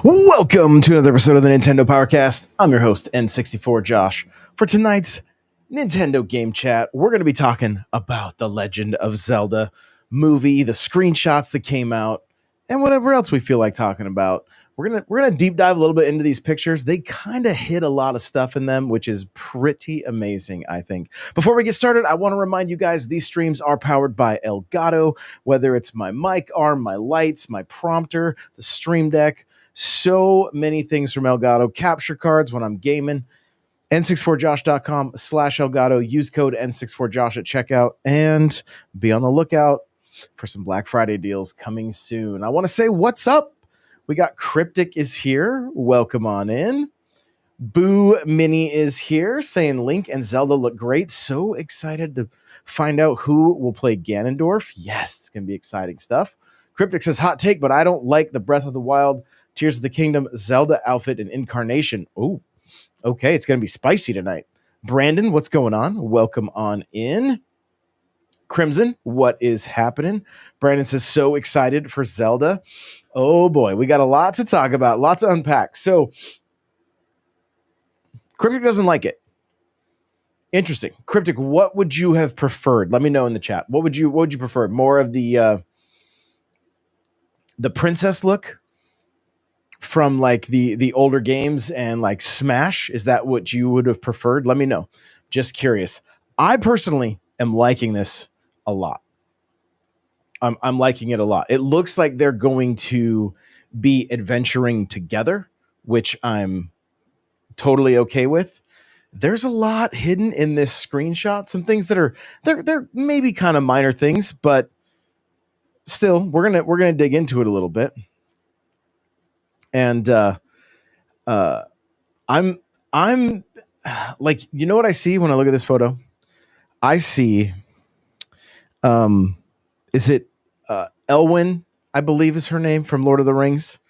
Welcome to another episode of the Nintendo Powercast. I'm your host, N64 Josh. For tonight's Nintendo Game Chat, we're going to be talking about The Legend of Zelda movie, the screenshots that came out, and whatever else we feel like talking about. We're gonna deep dive a little bit into these pictures. They kind of hit a lot of stuff in them, which is pretty amazing, I think. Before we get started, I want to remind you guys these streams are powered by Elgato, whether it's my mic arm, my lights, my prompter, the Stream Deck. So many things from Elgato. Capture cards when I'm gaming. n64josh.com/Elgato. Use code N64Josh at checkout and be on the lookout for some Black Friday deals coming soon. I want to say what's up. We got Cryptic is here. Welcome on in. Boo Mini is here saying Link and Zelda look great. So excited to find out who will play Ganondorf. Yes, it's going to be exciting stuff. Cryptic says hot take, but I don't like the Breath of the Wild, Tears of the Kingdom, Zelda outfit and incarnation. Oh, okay. It's going to be spicy tonight. Brandon, what's going on? Welcome on in. Crimson, what is happening? Brandon says, so excited for Zelda. Oh boy, we got a lot to talk about, lots to unpack. So, Cryptic doesn't like it. Interesting. Cryptic, what would you have preferred? Let me know in the chat. What would you prefer? More of the princess look from like the older games and like Smash? Is that what you would have preferred? Let me know. Just curious. I personally am liking this a lot. I'm liking it a lot. It looks like they're going to be adventuring together, which I'm totally okay with. There's a lot hidden in this screenshot. Some things that are they're maybe kind of minor things, but still, we're gonna dig into it a little bit. And I'm like, you know what I see when I look at this photo? I see is it Elwyn, I believe is her name, from Lord of the Rings,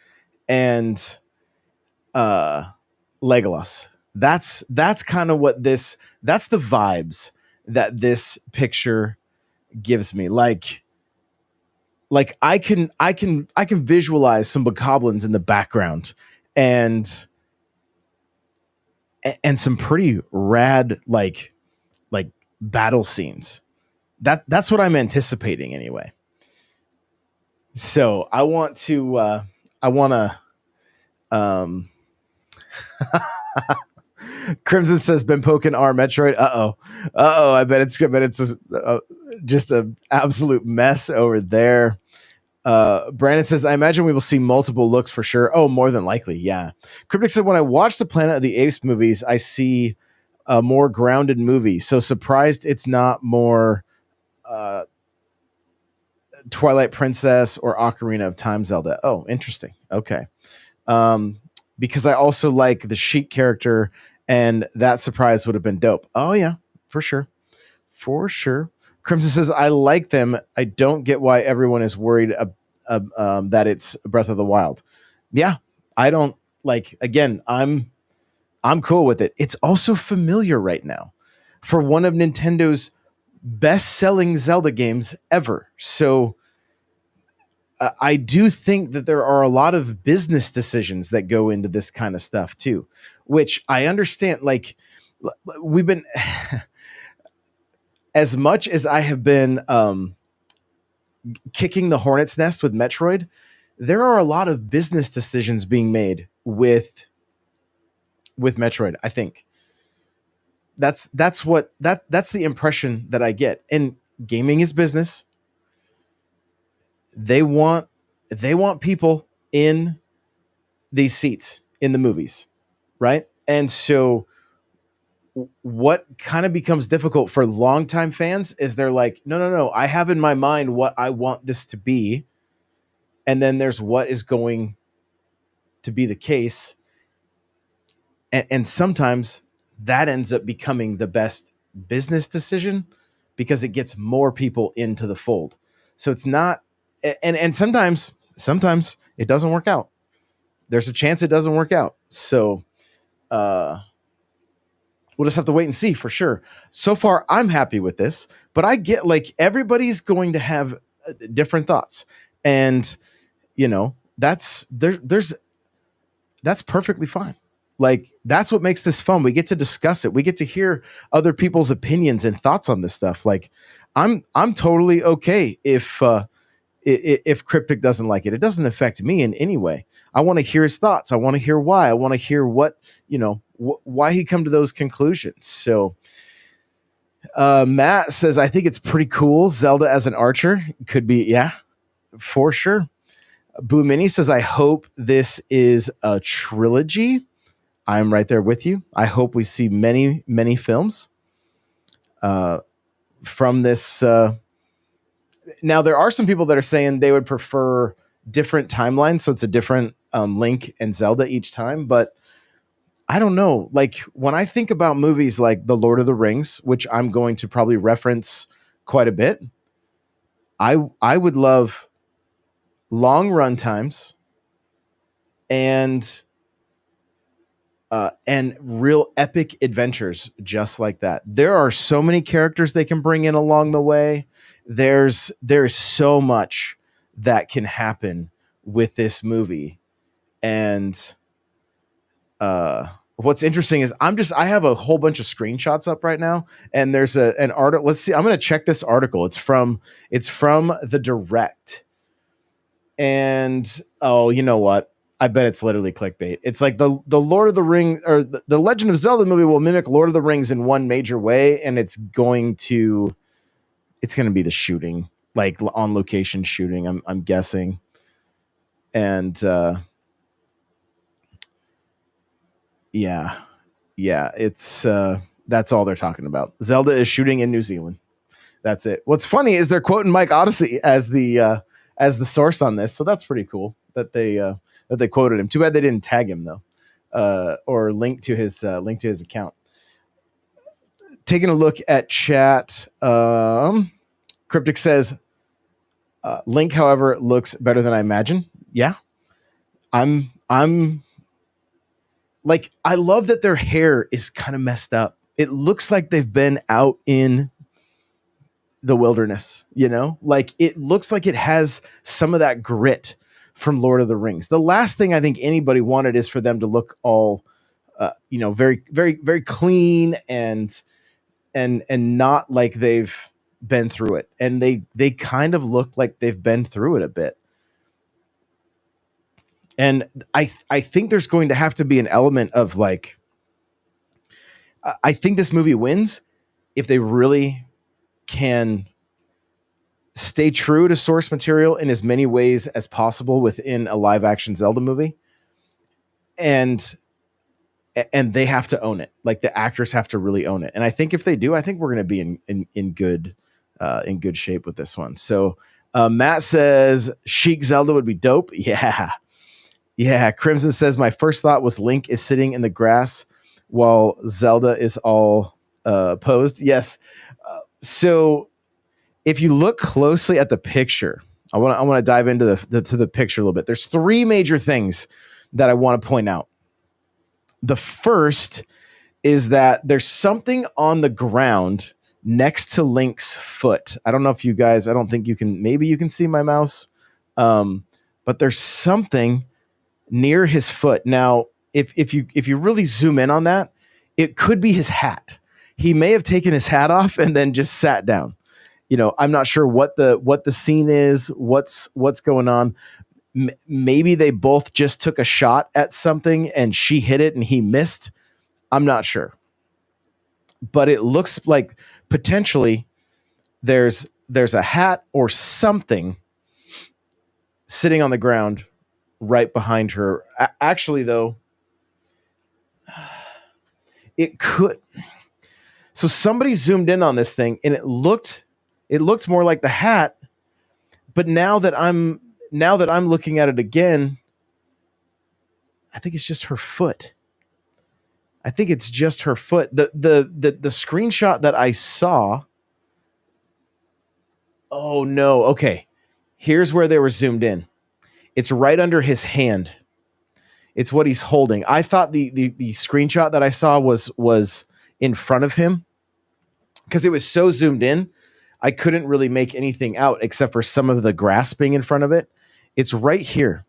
and Legolas. That's kind of what that's the vibes that this picture gives me. Like I can visualize some bokoblins in the background and some pretty rad like battle scenes. That's what I'm anticipating anyway. So I want to Crimson says been poking R Metroid. I bet it's just an absolute mess over there. Brandon says, I imagine we will see multiple looks for sure. Oh, more than likely, yeah. Cryptic said, when I watch the Planet of the Apes movies, I see a more grounded movie. So surprised it's not more Twilight Princess or Ocarina of Time Zelda. Oh, interesting. Okay. Because I also like the Sheik character, and that surprise would have been dope. Oh, yeah, for sure. For sure. Crimson says, I like them. I don't get why everyone is worried that it's Breath of the Wild. Yeah, I don't like, again, I'm cool with it. It's also familiar right now for one of Nintendo's best-selling Zelda games ever. So I do think that there are a lot of business decisions that go into this kind of stuff too, which I understand. Like we've been, as much as I have been kicking the hornet's nest with Metroid, there are a lot of business decisions being made with Metroid. I think that's the impression that I get. And gaming is business. They want people in these seats in the movies, right? And so what kind of becomes difficult for longtime fans is they're like, no, I have in my mind what I want this to be. And then there's what is going to be the case. And sometimes that ends up becoming the best business decision because it gets more people into the fold. So it's not, and sometimes it doesn't work out. There's a chance it doesn't work out. So we'll just have to wait and see for sure. So far, I'm happy with this, but I get like everybody's going to have different thoughts. And, you know, there's that's perfectly fine. Like, that's what makes this fun. We get to discuss it. We get to hear other people's opinions and thoughts on this stuff. Like, I'm totally okay if Cryptic doesn't like it. It doesn't affect me in any way. I want to hear his thoughts. I want to hear why. I want to hear what, why he come to those conclusions. So Matt says, I think it's pretty cool. Zelda as an archer could be, yeah, for sure. Boo Mini says, I hope this is a trilogy. I'm right there with you. I hope we see many, many films from this. Now, there are some people that are saying they would prefer different timelines, so it's a different Link and Zelda each time. But I don't know. Like, when I think about movies like The Lord of the Rings, which I'm going to probably reference quite a bit, I would love long run times and real epic adventures just like that. There are so many characters they can bring in along the way. There's so much that can happen with this movie. And what's interesting is I have a whole bunch of screenshots up right now, and there's an article. Let's see. I'm going to check this article. It's from the Direct. And you know what? I bet it's literally clickbait. It's like the Lord of the Rings, or the Legend of Zelda movie will mimic Lord of the Rings in one major way, and it's going to be the shooting, like on location shooting. I'm guessing, and yeah, it's that's all they're talking about. Zelda is shooting in New Zealand. That's it. What's funny is they're quoting Mike Odyssey as the source on this, so that's pretty cool that they quoted him. Too bad they didn't tag him though, or link to his account. Taking a look at chat, Cryptic says, Link, however, looks better than I imagine. Yeah, I'm like, I love that their hair is kind of messed up. It looks like they've been out in the wilderness, like it looks like it has some of that grit from Lord of the Rings. The last thing I think anybody wanted is for them to look all, very, very, very clean and not like they've been through it. And they kind of look like they've been through it a bit. And I think there's going to have to be an element of like, I think this movie wins if they really can stay true to source material in as many ways as possible within a live action Zelda movie. And they have to own it. Like, the actors have to really own it. And I think if they do, I think we're going to be in good shape with this one. So Matt says Chic Zelda would be dope. Yeah. Crimson says, my first thought was Link is sitting in the grass while Zelda is all posed. Yes. So if you look closely at the picture, I want to dive into the picture a little bit. There's three major things that I want to point out. The first is that there's something on the ground next to Link's foot. I don't know if you guys, I don't think you can, maybe you can see my mouse. But there's something near his foot. Now, if you really zoom in on that, it could be his hat. He may have taken his hat off and then just sat down. I'm not sure what the scene is, what's going on. Maybe they both just took a shot at something and she hit it and he missed. I'm not sure. But it looks like potentially there's a hat or something sitting on the ground right behind her. Actually, though, it could. So somebody zoomed in on this thing and it looked more like the hat. But now that I'm looking at it again, I think it's just her foot. I think it's just her foot. The screenshot that I saw. Oh no. Okay. Here's where they were zoomed in. It's right under his hand. It's what he's holding. I thought the screenshot that I saw was in front of him because it was so zoomed in. I couldn't really make anything out except for some of the grass being in front of it. It's right here.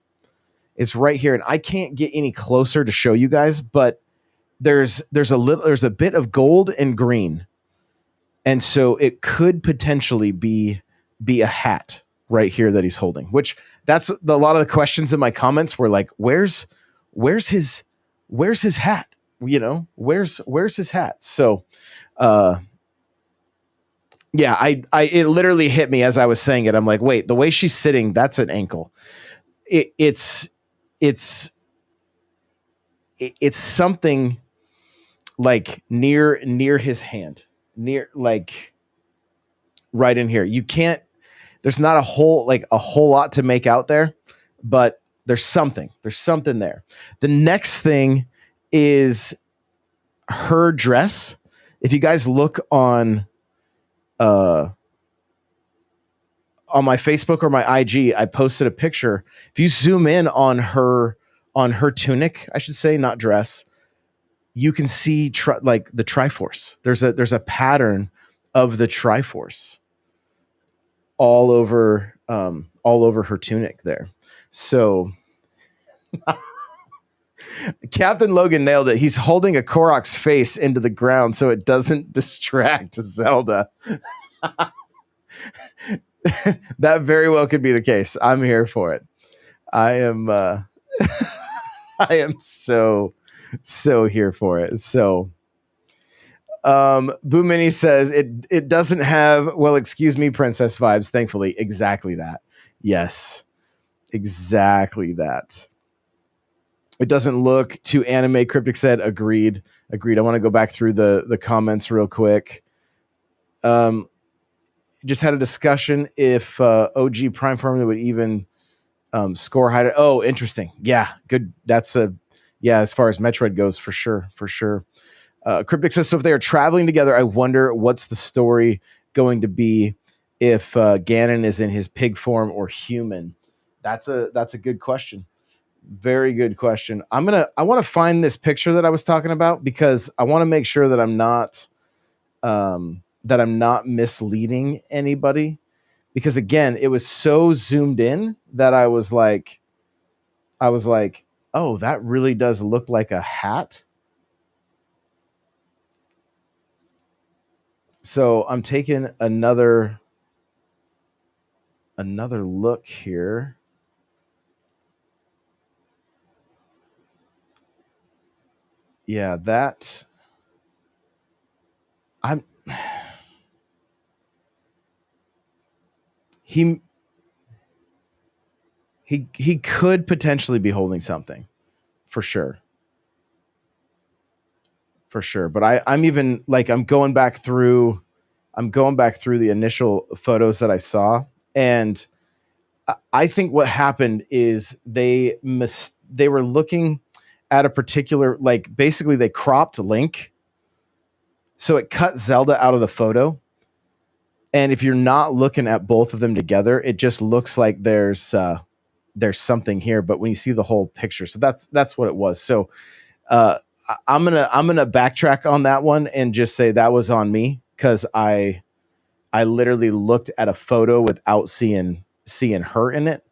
It's right here, and I can't get any closer to show you guys, but there's a bit of gold and green, and so it could potentially be a hat right here that he's holding. Which that's a lot of the questions in my comments were like, where's his hat? You know, where's his hat? So, yeah, I it literally hit me as I was saying it. I'm like, wait, the way she's sitting, that's an ankle. It's something like near his hand, near, like right in here. You can't, there's not a whole lot to make out there, but there's something there. The next thing is her dress. If you guys look on my Facebook or my IG, I posted a picture. If you zoom in on her tunic, I should say, not dress, you can see like the Triforce. There's a pattern of the Triforce all over her tunic there. So Captain Logan nailed it. He's holding a Korok's face into the ground so it doesn't distract Zelda. That very well could be the case. I'm here for it. I am I am so here for it. So Boo Mini says it doesn't have, well, excuse me, princess vibes. Thankfully, exactly that. Yes, exactly that. It doesn't look too anime. Cryptic said, agreed. I want to go back through the comments real quick. Just had a discussion if OG Prime Formula would even score higher. Oh, interesting. Yeah, good. That's as far as Metroid goes, for sure. Cryptic says, so if they are traveling together, I wonder what's the story going to be if Ganon is in his pig form or human. That's a good question. Very good question. I want to find this picture that I was talking about, because I want to make sure that I'm not misleading anybody, because again, it was so zoomed in that I was like, oh, that really does look like a hat. So I'm taking another look here. Yeah, that he could potentially be holding something, for sure. But I'm even like, I'm going back through the initial photos that I saw, and I think what happened is they were looking at a particular, like, basically they cropped Link, so it cut Zelda out of the photo. And if you're not looking at both of them together, it just looks like there's something here. But when you see the whole picture, so that's what it was. So I'm gonna backtrack on that one and just say that was on me, because I literally looked at a photo without seeing her in it,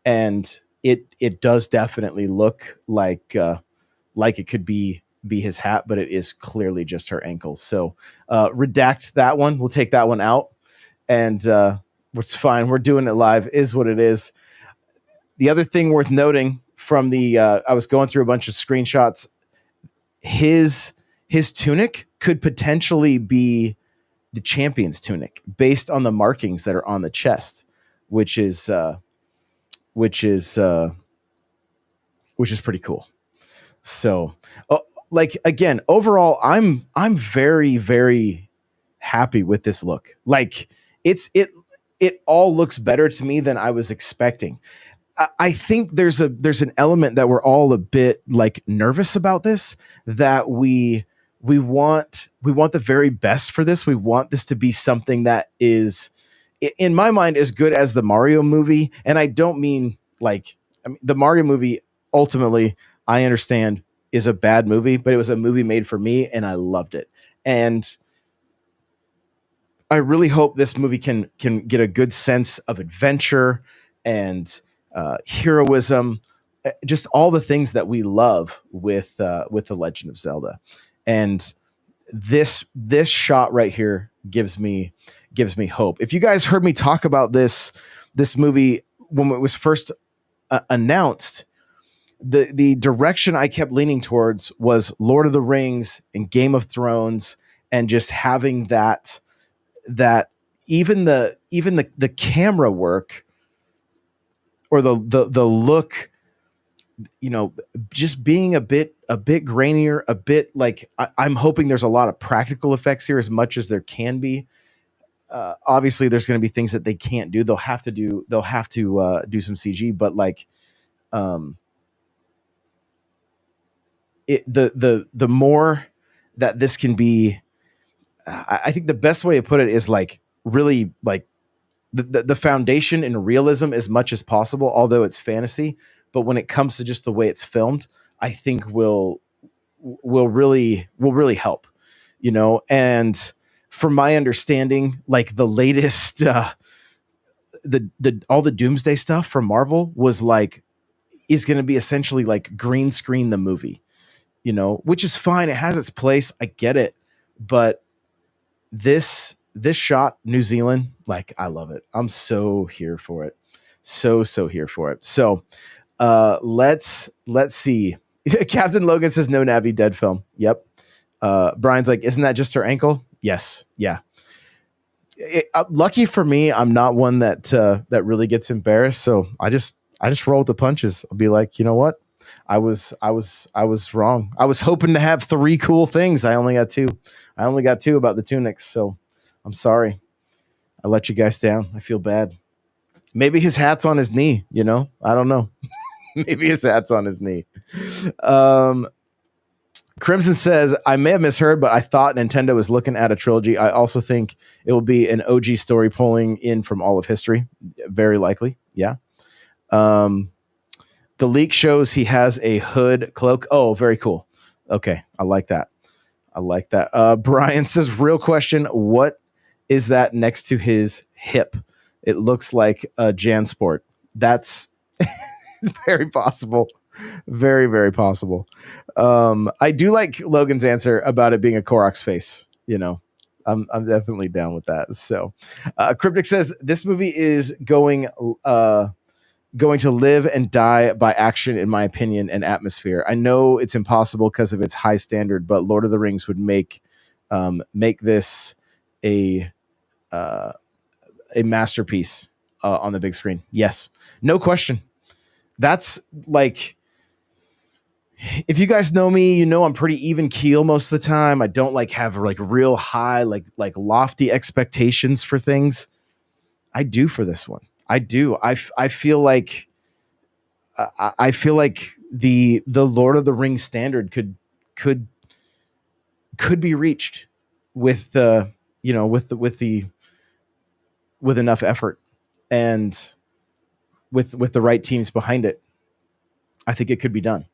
and it does definitely look like it could be his hat, but it is clearly just her ankles. So redact that one. We'll take that one out, and it's fine. We're doing it live. Is what it is. The other thing worth noting from the I was going through a bunch of screenshots. His tunic could potentially be the champion's tunic based on the markings that are on the chest, which is pretty cool. So, like, again, overall, I'm very, very happy with this look. Like, it all looks better to me than I was expecting. I think there's an element that we're all a bit like nervous about this, that we want the very best for this. We want this to be something that is, in my mind, as good as the Mario movie. And I don't mean like, I mean, the Mario movie, ultimately, I understand, is a bad movie, but it was a movie made for me and I loved it. And I really hope this movie can get a good sense of adventure and heroism, just all the things that we love with the Legend of Zelda. And this shot right here gives me hope. If you guys heard me talk about this movie when it was first announced, the direction I kept leaning towards was Lord of the Rings and Game of Thrones, and just having that even the camera work, or the look, just being a bit grainier, a bit like, I'm hoping there's a lot of practical effects here as much as there can be. Obviously there's going to be things that they can't do. They'll have to do some CG, but like, the more that this can be, I think the best way to put it is like really like the foundation in realism as much as possible, although it's fantasy. But when it comes to just the way it's filmed, I think will really help, and from my understanding, like the latest the all the Doomsday stuff from Marvel is going to be essentially like green screen the movie, which is fine. It has its place. I get it. But this shot, New Zealand, like, I love it. I'm so here for it. So here for it. So let's see. Captain Logan says no Navi, dead film. Yep. Brian's like, isn't that just her ankle? Yes. Yeah. Lucky for me, I'm not one that really gets embarrassed. So I just roll with the punches. I'll be like, you know what? I was wrong. I was hoping to have 3 cool things. I only got 2. I only got 2 about the tunics. So I'm sorry. I let you guys down. I feel bad. Maybe his hat's on his knee, I don't know. Maybe his hat's on his knee. Crimson says, I may have misheard, but I thought Nintendo was looking at a trilogy. I also think it will be an OG story pulling in from all of history. Very likely. Yeah. The leak shows he has a hood cloak. Oh, very cool. Okay. I like that. Brian says, real question. What is that next to his hip? It looks like a JanSport. That's very possible. Very, very possible. I do like Logan's answer about it being a Korok's face. I'm definitely down with that. So, Cryptic says this movie is going to live and die by action, in my opinion, and atmosphere. I know it's impossible because of its high standard, but Lord of the Rings would make this a masterpiece on the big screen. Yes, no question. That's like, if you guys know me, I'm pretty even keel most of the time. I don't have like real high, like lofty expectations for things. I do for this one. I do. I feel like the Lord of the Rings standard could be reached with with enough effort and with the right teams behind it. I think it could be done.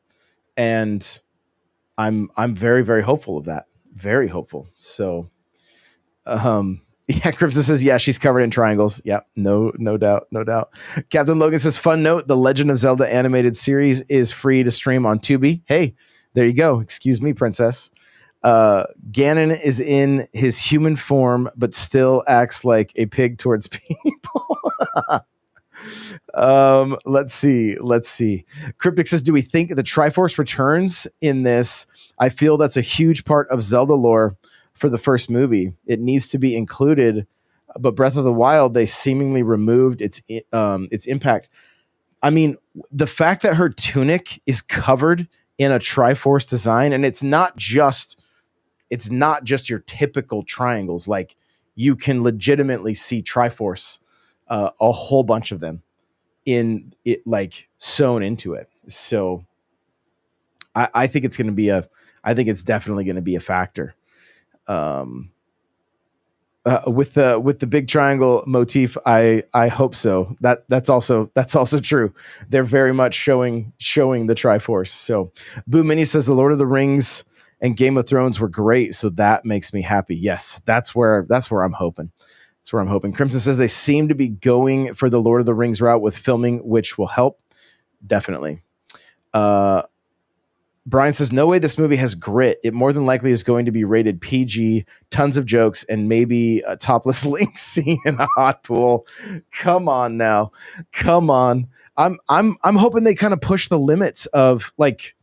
And I'm very, very hopeful of that. Very hopeful. So, yeah, Crimson says, yeah, she's covered in triangles. Yeah, no doubt. Captain Logan says, fun note, the Legend of Zelda animated series is free to stream on Tubi. Hey, there you go. Excuse me, princess. Ganon is in his human form, but still acts like a pig towards people. Let's see. Cryptic says, do we think the Triforce returns in this? I feel that's a huge part of Zelda lore for the first movie. It needs to be included, but Breath of the Wild, they seemingly removed its impact. I mean, the fact that her tunic is covered in a Triforce design, and it's not just your typical triangles. Like, you can legitimately see Triforce, a whole bunch of them in it, like sewn into it. So I think it's definitely going to be a factor. With the big triangle motif, I hope so. That's also true. They're very much showing the Triforce. So Boo Mini says the Lord of the Rings and Game of Thrones were great, so that makes me happy. Yes, that's where I'm hoping. That's where I'm hoping. Crimson says they seem to be going for the Lord of the Rings route with filming, which will help. Definitely. Uh, Brian says, no way this movie has grit. It more than likely is going to be rated PG, tons of jokes, and maybe a topless Link scene in a hot pool. Come on now. Come on. I'm hoping they kind of push the limits of like,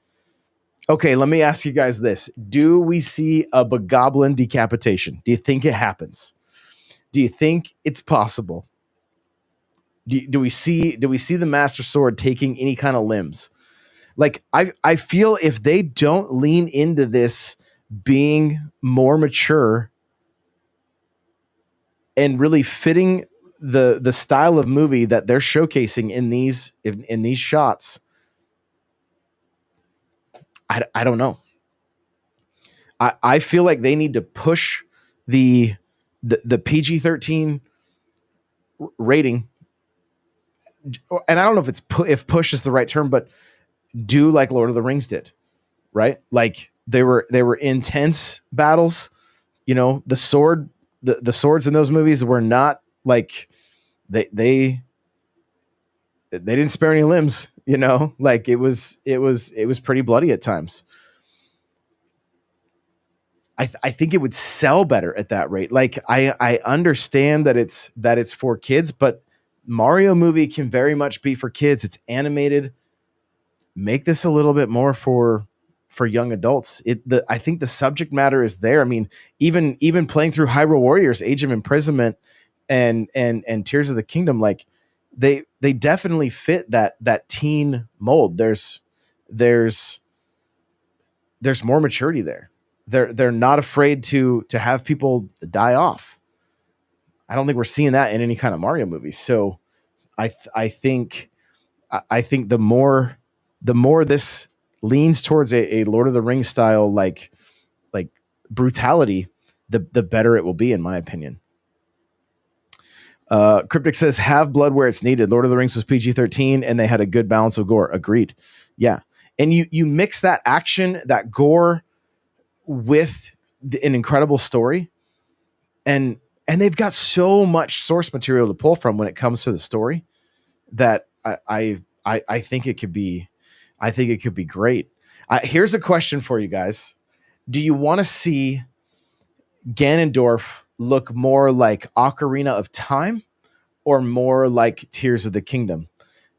okay, let me ask you guys this. Do we see a bogoblin decapitation? Do you think it happens? Do you think it's possible? Do we see the Master Sword taking any kind of limbs? Like I feel if they don't lean into this being more mature and really fitting the style of movie that they're showcasing in these shots, I don't know. I feel like they need to push the PG-13 rating, and I don't know if if push is the right term, but do like Lord of the Rings did, right? Like they were intense battles. You know, the swords in those movies were not like they didn't spare any limbs. You know, like it was pretty bloody at times. I think it would sell better at that rate. Like I understand that it's for kids, but Mario movie can very much be for kids. It's animated. Make this a little bit more for young adults. I think the subject matter is there. I mean, even playing through Hyrule Warriors, Age of Imprisonment, and Tears of the Kingdom, like they definitely fit that teen mold. There's more maturity there. They're not afraid to have people die off. I don't think we're seeing that in any kind of Mario movie. So I think the more this leans towards a Lord of the Rings style like brutality, the better it will be, in my opinion. Cryptic says, have blood where it's needed. Lord of the Rings was PG-13 and they had a good balance of gore. Agreed. Yeah. And you mix that action, that gore with an incredible story, and they've got so much source material to pull from when it comes to the story that I think it could be great. Here's a question for you guys. Do you want to see Ganondorf look more like Ocarina of Time or more like Tears of the Kingdom?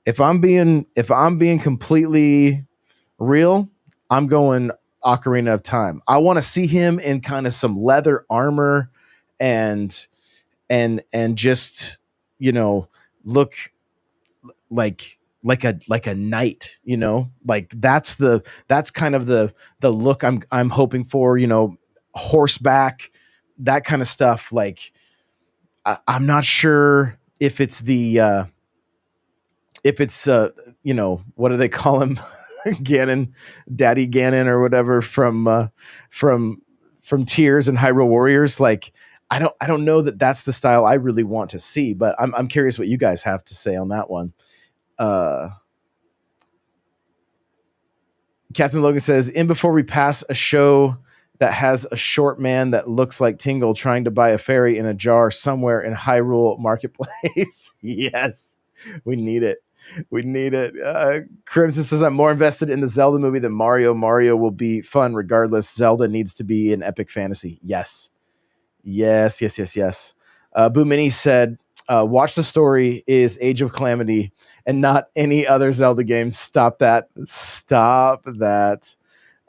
If I'm being completely real, I'm going Ocarina of Time. I want to see him in kind of some leather armor and just, you know, look like a knight, you know, like that's kind of the look I'm hoping for, you know, horseback, that kind of stuff. Like I'm not sure if it's you know, what do they call him? Ganon, Daddy Ganon or whatever from Tears and Hyrule Warriors. Like I don't know that that's the style I really want to see, but I'm curious what you guys have to say on that one. Captain Logan says, in before we pass a show that has a short man that looks like Tingle trying to buy a fairy in a jar somewhere in Hyrule Marketplace. Yes, we need it. We need it. Crimson says, I'm more invested in the Zelda movie than Mario. Mario will be fun regardless. Zelda needs to be an epic fantasy. Yes. Yes. Boo Mini said, watch the story is Age of Calamity and not any other Zelda game. Stop that.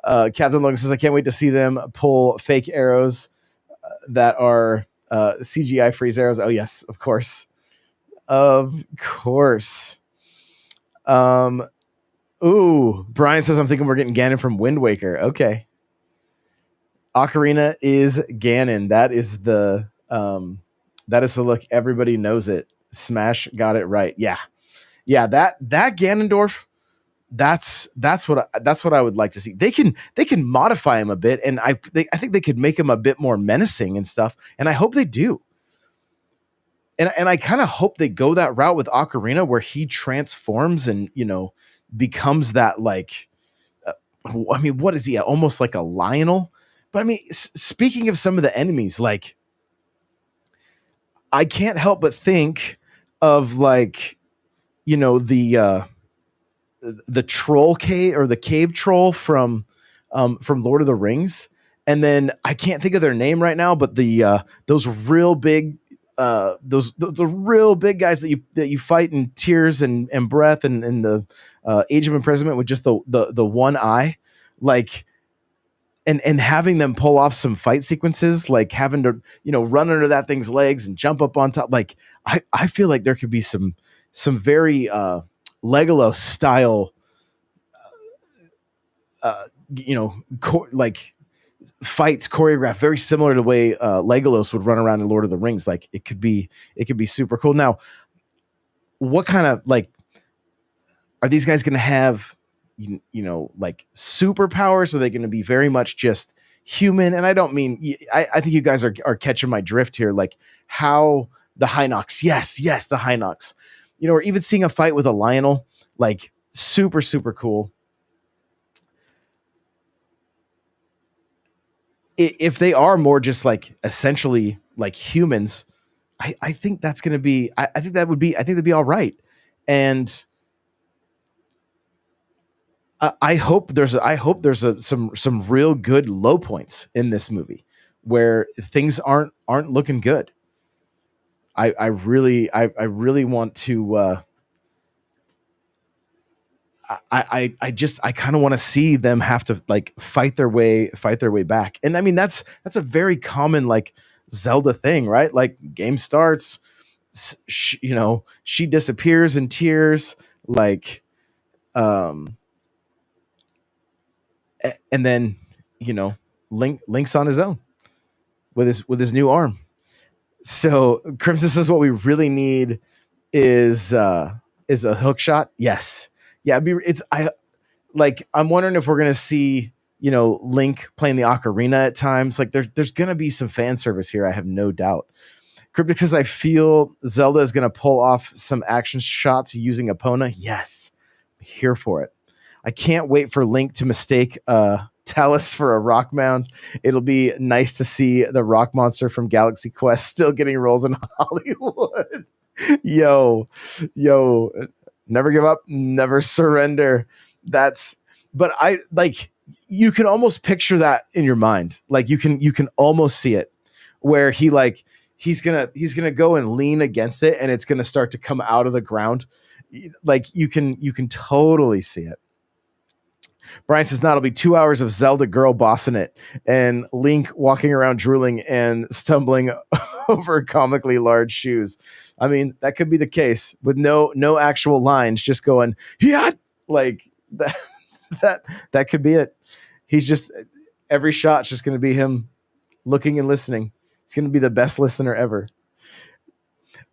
Captain Logan says, I can't wait to see them pull fake arrows that are CGI freeze arrows. Oh, yes, of course. Brian says, I'm thinking we're getting Ganon from Wind Waker. Okay. Ocarina is Ganon. That is the look. Everybody knows it. Smash got it right. Yeah. That Ganondorf. That's what I would like to see. They can modify him a bit, and I think they could make him a bit more menacing and stuff. And I hope they do. And I kind of hope they go that route with Ocarina, where he transforms and, you know, becomes that like. I mean, what is he? Almost like a Lionel. But I mean, speaking of some of the enemies, like I can't help but think of like, you know, the the troll cave or the cave troll from Lord of the Rings. And then I can't think of their name right now, but those real big those the real big guys that you fight in Tears and Breath and the Age of Imprisonment with just the one eye, like, and having them pull off some fight sequences, like having to, run under that thing's legs and jump up on top. Like I feel like there could be some very Legolas style uh, like fights choreographed very similar to the way Legolas would run around in Lord of the Rings. Like it could be super cool. Now, what kind of, like, are these guys going to have, like superpowers? Are they going to be very much just human? And I don't mean, I think you guys are catching my drift here. Like how the Hinox, yes, the Hinox, or even seeing a fight with a Lionel, like super, super cool. If they are more just like essentially like humans, I think that's going to be, I think that'd be all right. And I hope there's some real good low points in this movie where things aren't looking good. I really want to, I kind of want to see them have to like fight their way back. And I mean, that's a very common like Zelda thing, right? Like game starts, she disappears in tears, like, and then, Link's on his own with his new arm. So Crimson says what we really need is a hook shot. Yes. Yeah, I'm wondering if we're gonna see, Link playing the ocarina at times. Like there's gonna be some fan service here, I have no doubt. Cryptic says, I feel Zelda is gonna pull off some action shots using Epona. Yes, I'm here for it. I can't wait for Link to mistake Talus for a rock mound. It'll be nice to see the rock monster from Galaxy Quest still getting roles in Hollywood. yo, never give up, never surrender. But I like, you can almost picture that in your mind. Like you can almost see it where he's gonna go and lean against it and it's gonna start to come out of the ground. Like you can totally see it. Brian says, now it'll be 2 hours of Zelda girl bossing it and Link walking around drooling and stumbling over comically large shoes. I mean, that could be the case with no actual lines, just going, yeah, like that, that could be it. He's just, every shot's just going to be him looking and listening. It's going to be the best listener ever.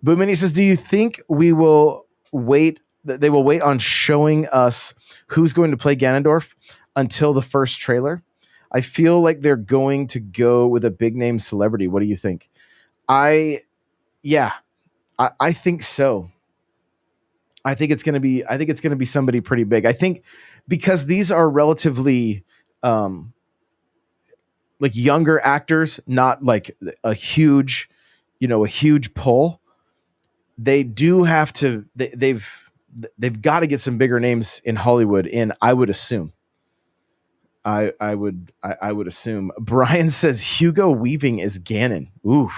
Boomini says, do you think they will wait on showing us who's going to play Ganondorf until the first trailer? I feel like they're going to go with a big name celebrity. What do you think? I think so. I think it's going to be somebody pretty big. I think because these are relatively like younger actors, not like a huge pull. They do have to, they've got to get some bigger names in Hollywood in, I would assume. I would assume. Brian says Hugo Weaving is Ganon. Ooh,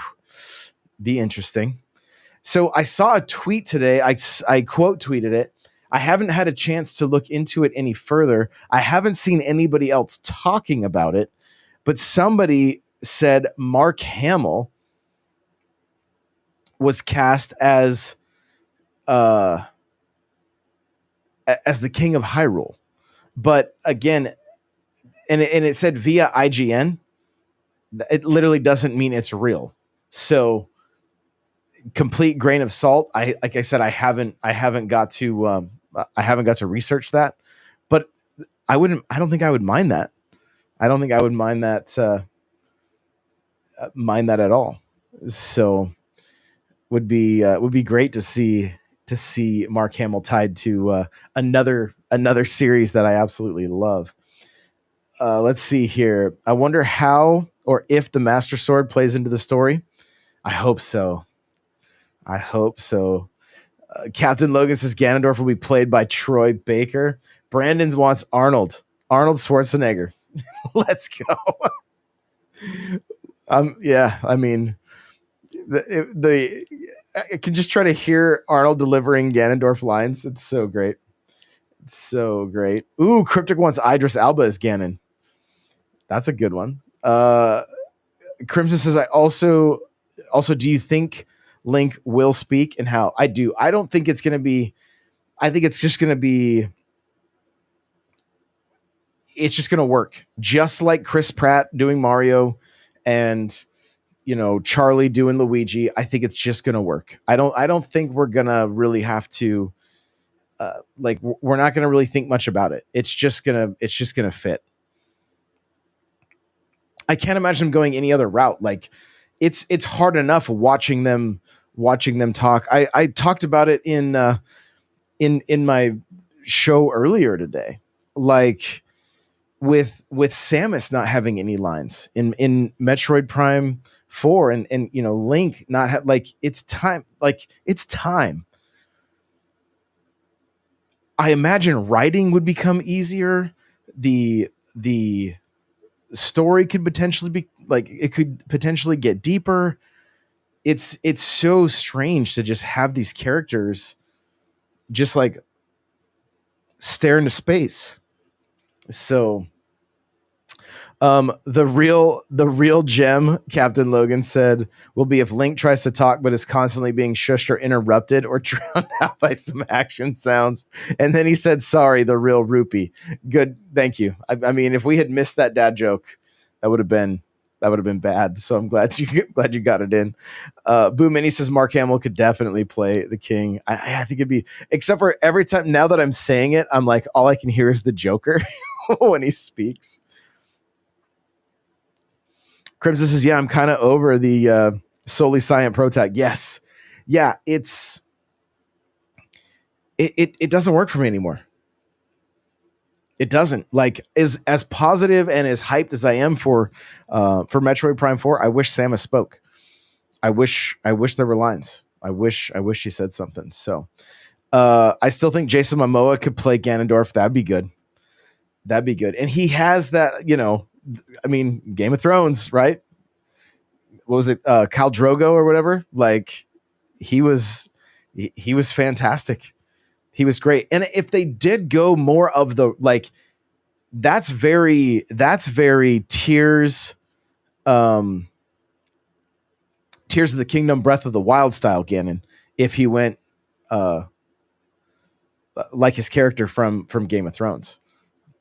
be interesting. So I saw a tweet today. I quote tweeted it. I haven't had a chance to look into it any further. I haven't seen anybody else talking about it, but somebody said Mark Hamill was cast as the King of Hyrule. But again, and it said via IGN, it literally doesn't mean it's real. So complete grain of salt. Like I said, I haven't got to research that, but I don't think I would mind that. I don't think I would mind that at all. So would be great to see Mark Hamill tied to another series that I absolutely love. Let's see here. I wonder how or if the Master Sword plays into the story. I hope so. Captain Logan says Ganondorf will be played by Troy Baker. Brandon wants Arnold Schwarzenegger. Let's go. Yeah, I mean, the I can just try to hear Arnold delivering Ganondorf lines. It's so great. It's so great. Ooh, Cryptic wants Idris Elba as Ganon. That's a good one. Crimson says, I also, do you think Link will speak and how? I do. I don't think it's going to be, I think it's just going to be, it's just going to work. Just like Chris Pratt doing Mario and, Charlie doing Luigi. I think it's just going to work. I don't think we're going to really have to, we're not going to really think much about it. It's just going to fit. I can't imagine them going any other route. Like it's hard enough watching them talk. I talked about it in my show earlier today. Like with Samus not having any lines in Metroid Prime 4 and Link not have, it's time. It's time. I imagine writing would become easier. The story could potentially be it could potentially get deeper. It's so strange to just have these characters just stare into space. So the real gem, Captain Logan said, will be if Link tries to talk but is constantly being shushed or interrupted or drowned out by some action sounds. And then he said, sorry, the real rupee. Good. Thank you. I mean, if we had missed that dad joke, that would have been bad. So I'm glad you got it in. Boo Mini says Mark Hamill could definitely play the king. I think it'd be, except for every time now that I'm saying it, I'm like, all I can hear is the Joker when he speaks. Crimson says, yeah, I'm kind of over the solely Silent Pro tag. Yes. Yeah, it doesn't work for me anymore. It doesn't. As positive and as hyped as I am for Metroid Prime 4, I wish Samus spoke. I wish there were lines. I wish she said something. So I still think Jason Momoa could play Ganondorf. That'd be good. And he has that, I mean, Game of Thrones, right? What was it? Khal Drogo or whatever? He was fantastic. He was great. And if they did go more of the, that's very Tears of the Kingdom, Breath of the Wild style Ganon. If he went like his character from Game of Thrones.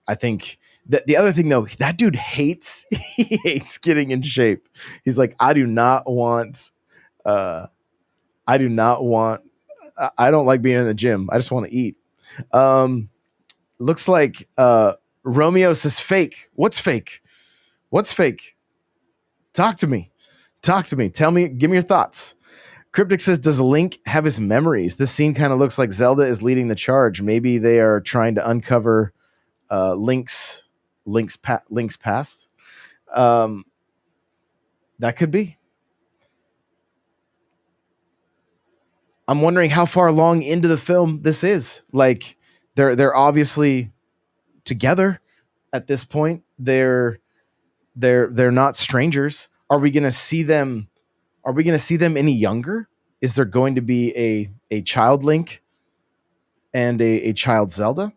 I think the other thing though, that dude hates getting in shape. He's like, I don't like being in the gym. I just want to eat. Looks like Romeo says fake. What's fake? Talk to me. Tell me, give me your thoughts. Cryptic says, does Link have his memories? This scene kind of looks like Zelda is leading the charge. Maybe they are trying to uncover Link's past. That could be. I'm wondering how far along into the film this is. They're obviously together at this point. They're not strangers. Are we going to see them any younger? Is there going to be a child Link and a child Zelda?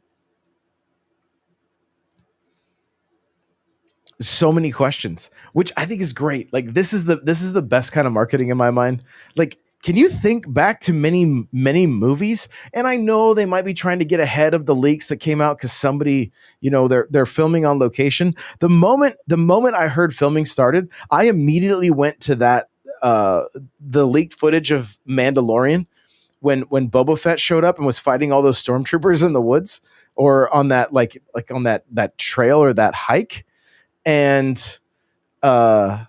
So many questions, which I think is great. This is the best kind of marketing in my mind. Can you think back to many movies? And I know they might be trying to get ahead of the leaks that came out because somebody, they're filming on location. The moment I heard filming started, I immediately went to that the leaked footage of Mandalorian when Boba Fett showed up and was fighting all those stormtroopers in the woods or on that on that trail or that hike. And I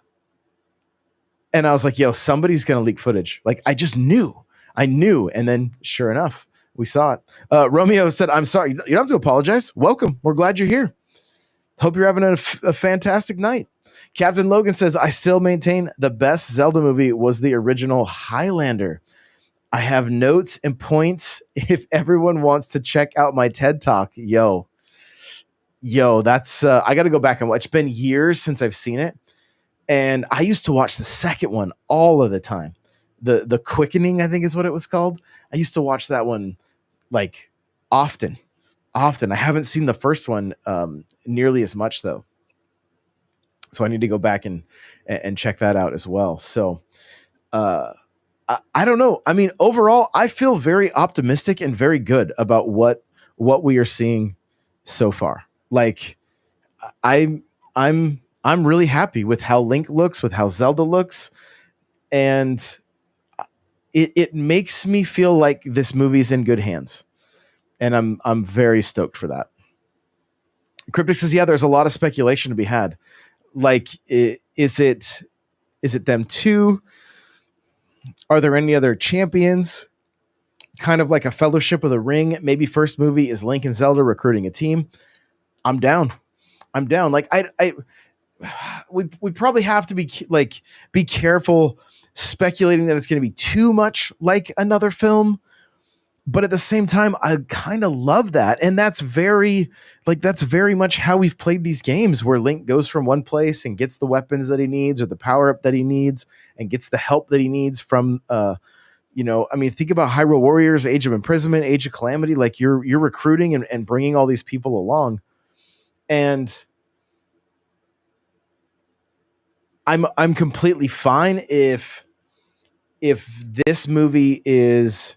was like, yo, somebody's going to leak footage. I just knew. And then sure enough, we saw it. Romeo said, I'm sorry. You don't have to apologize. Welcome. We're glad you're here. Hope you're having a fantastic night. Captain Logan says, I still maintain the best Zelda movie was the original Highlander. I have notes and points if everyone wants to check out my TED Talk. Yo, that's I got to go back and watch. It's been years since I've seen it, and I used to watch the second one all of the time. The Quickening, I think, is what it was called. I used to watch that one like often. I haven't seen the first one nearly as much though, so I need to go back and check that out as well. So I don't know. I mean, overall, I feel very optimistic and very good about what we are seeing so far. Like, I'm really happy with how Link looks, with how Zelda looks, and it makes me feel like this movie's in good hands, and I'm very stoked for that. Cryptic says, yeah, there's a lot of speculation to be had. Like, is it them two? Are there any other champions? Kind of like a Fellowship of the Ring. Maybe first movie is Link and Zelda recruiting a team. I'm down. Like we probably have to be careful speculating that it's going to be too much like another film. But at the same time, I kind of love that. And that's very much how we've played these games, where Link goes from one place and gets the weapons that he needs or the power up that he needs and gets the help that he needs from, I mean, think about Hyrule Warriors, Age of Imprisonment, Age of Calamity. Like you're recruiting and bringing all these people along. And I'm completely fine if this movie is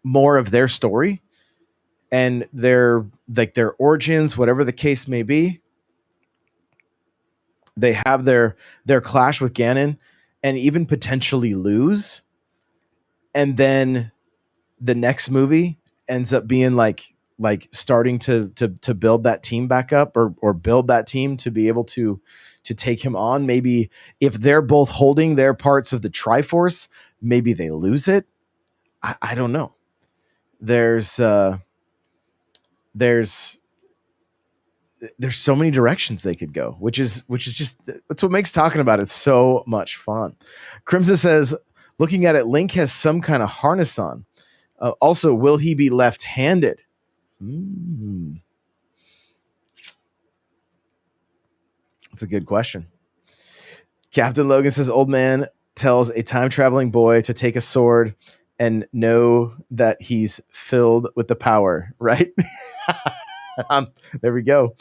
more of their story and their origins, whatever the case may be. They have their clash with Ganon and even potentially lose. And then the next movie ends up being like starting to build that team back up or build that team to be able to take him on. Maybe if they're both holding their parts of the Triforce, maybe they lose it. I don't know. There's so many directions they could go, which is just, that's what makes talking about it so much fun. Crimson says, looking at it, Link has some kind of harness on. Also, will he be left-handed? That's a good question. Captain Logan says, old man tells a time-traveling boy to take a sword and know that he's filled with the power, right? There we go.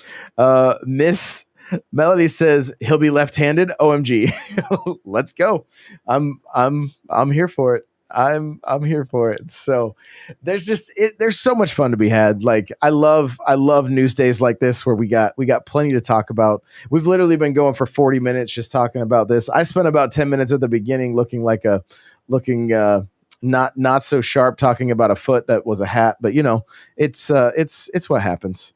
Miss Melody says he'll be left-handed. OMG. Let's go. I'm here for it. I'm here for it. So there's so much fun to be had. Like I love news days like this where we got plenty to talk about. We've literally been going for 40 minutes just talking about this. I spent about 10 minutes at the beginning looking not so sharp, talking about a foot that was a hat, but it's what happens.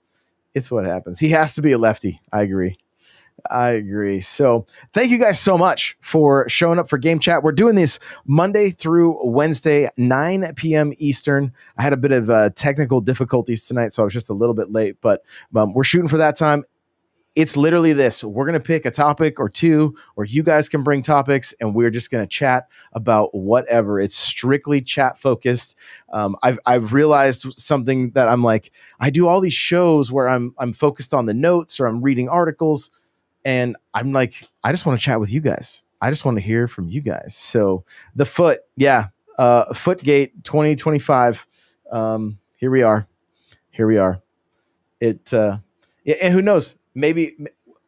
It's what happens. He has to be a lefty. I agree. So thank you guys so much for showing up for Game Chat. We're doing this Monday through Wednesday, 9 p.m. Eastern. I had a bit of technical difficulties tonight, so I was just a little bit late, but we're shooting for that time. It's literally this. We're going to pick a topic or two, or you guys can bring topics, and we're just going to chat about whatever. It's strictly chat focused. I've realized something that I'm like, I do all these shows where I'm focused on the notes or I'm reading articles, and I'm like, I just want to chat with you guys. I just want to hear from you guys. So the Footgate 2025. Here we are. And who knows? Maybe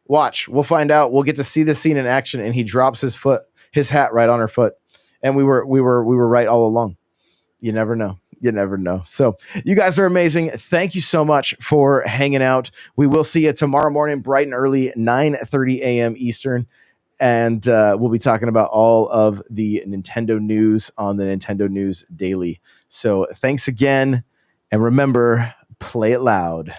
watch. We'll find out. We'll get to see this scene in action, and he drops his hat right on her foot, and we were right all along. You never know. So you guys are amazing. Thank you so much for hanging out. We will see you tomorrow morning, bright and early, 9:30 a.m. Eastern, and we'll be talking about all of the Nintendo news on the Nintendo News Daily. So thanks again, and remember, play it loud.